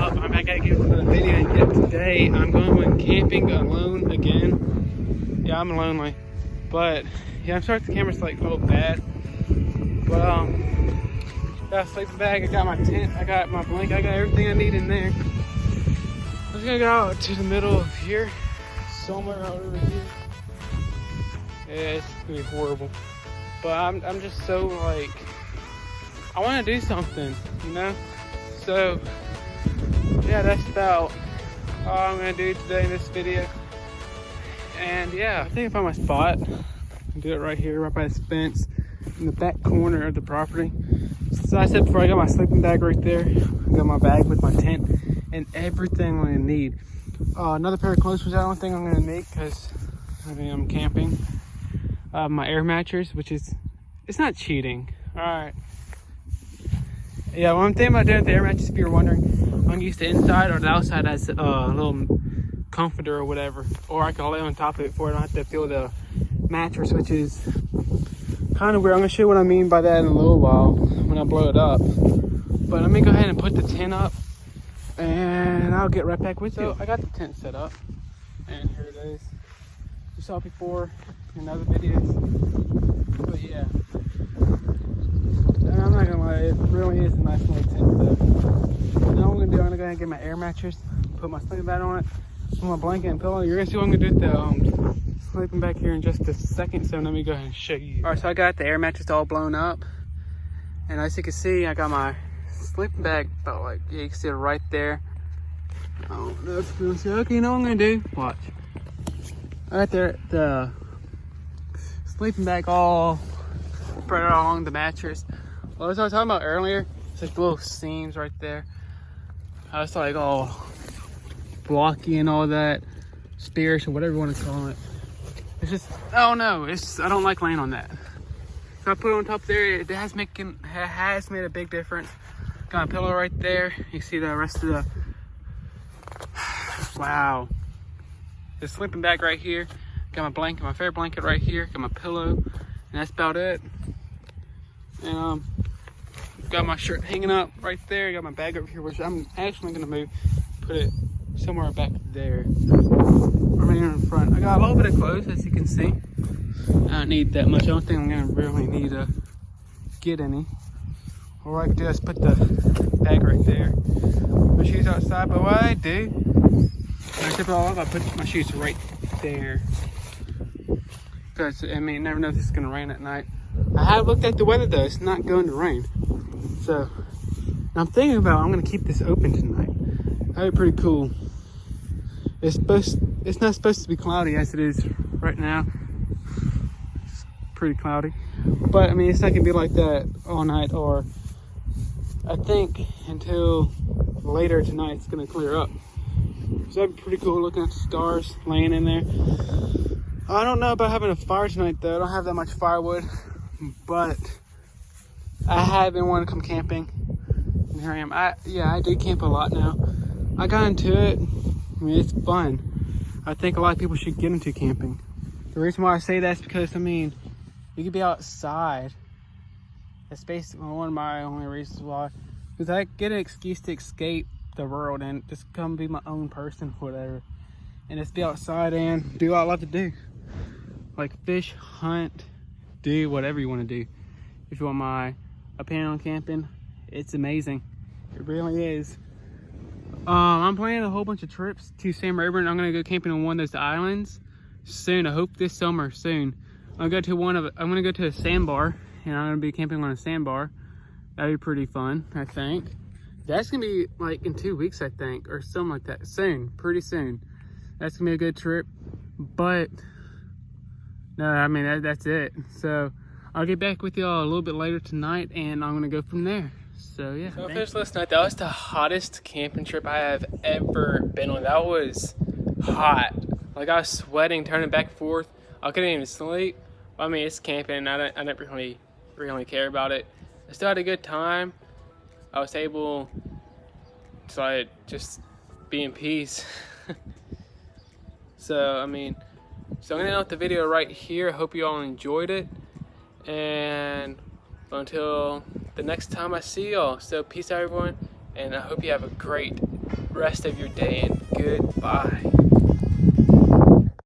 up? I'm back at you with another video, and yet today I'm going camping alone again. Yeah, I'm lonely, but yeah, I'm sorry if the camera's like a little bad, but got a sleeping bag, I got my tent, I got my blanket, I got everything I need in there. I'm just gonna go out to the middle of here, somewhere out over here. Yeah, it's gonna be horrible, but I'm just so like, I want to do something, you know. So yeah, that's about all I'm gonna do today in this video. And yeah, I think I found my spot. I'll do it right here, right by this fence in the back corner of the property. So I said before, I got my sleeping bag right there. I got my bag with my tent and everything I'm gonna need. Another pair of clothes was the only thing I'm gonna need because I mean I'm camping. My air mattress, which is, it's not cheating. All right. Yeah, one thing about doing the air mattress, if you're wondering, I'm gonna use the inside or the outside as a little comforter or whatever, or I can lay on top of it for I don't have to feel the mattress, which is kind of weird. I'm gonna show you what I mean by that in a little while when I blow it up. But let me go ahead and put the tent up, and I'll get right back with you. So I got the tent set up, and here it is. You saw it before in other videos, but yeah. And I'm not gonna lie, it really is a nice little tent though. Now what I'm gonna do, I'm gonna go ahead and get my air mattress, put my sleeping bag on it, put my blanket and pillow. You're gonna see what I'm gonna do with the sleeping bag here in just a second, so let me go ahead and show you. All right, so I got the air mattress all blown up, and as you can see, I got my sleeping bag about like, yeah, you can see it right there. I don't know if you're gonna see. Okay, you know what I'm gonna do? Watch. I got the sleeping bag all spread out along the mattress. Well, as I was talking about earlier, it's like little seams right there. I was like all blocky and all that, spears or whatever you want to call it. It's just, I don't know. I don't like laying on that. So I put it on top there. It has made a big difference. Got a pillow right there. You see the rest of the, wow. The sleeping bag right here. Got my blanket, my favorite blanket right here. Got my pillow, and that's about it. And got my shirt hanging up right there. Got my bag over here, which I'm actually gonna move, put it somewhere back there, right here in front. I got a little bit of clothes, as you can see. I don't need that much. I don't think I'm gonna really need to get any. Or what I can do is put the bag right there. My shoes outside, but what I do, when I zip it all up, I put my shoes right there. Because, I mean, you never know if it's gonna rain at night. I have looked at the weather though, it's not going to rain. So, I'm thinking about, I'm gonna keep this open tonight. That'd be pretty cool. It's not supposed to be cloudy as it is right now. It's pretty cloudy. But I mean, it's not gonna be like that all night, or I think until later tonight it's gonna clear up. So that'd be pretty cool, looking at the stars, laying in there. I don't know about having a fire tonight though. I don't have that much firewood, but I have been wanting to come camping, and here I am. I do camp a lot now. I got into it. I mean, it's fun. I think a lot of people should get into camping. The reason why I say that is because, I mean, you could be outside. That's basically one of my only reasons why. Because I get an excuse to escape the world and just come be my own person, whatever. And just be outside and do what I love to do. Like fish, hunt, do whatever you want to do. If you want my opinion on camping, it's amazing. It really is. I'm planning a whole bunch of trips to Sam Rayburn. I'm gonna go camping on one of those islands soon. I hope this summer soon. I'm gonna go to a sandbar, and I'm gonna be camping on a sandbar. That'd be pretty fun, I think. That's gonna be like in 2 weeks, I think, or something like that. Soon, pretty soon. That's gonna be a good trip. But no, I mean that's it. So I'll get back with y'all a little bit later tonight, and I'm gonna go from there. So yeah. So I finished last night. That was the hottest camping trip I have ever been on. That was hot. Like I was sweating, turning back and forth. I couldn't even sleep. I mean, it's camping. I didn't really care about it. I still had a good time. I was able to like just be in peace. So I mean, so I'm gonna end off the video right here. I hope you all enjoyed it, and until the next time I see y'all, so peace out everyone, and I hope you have a great rest of your day, and goodbye.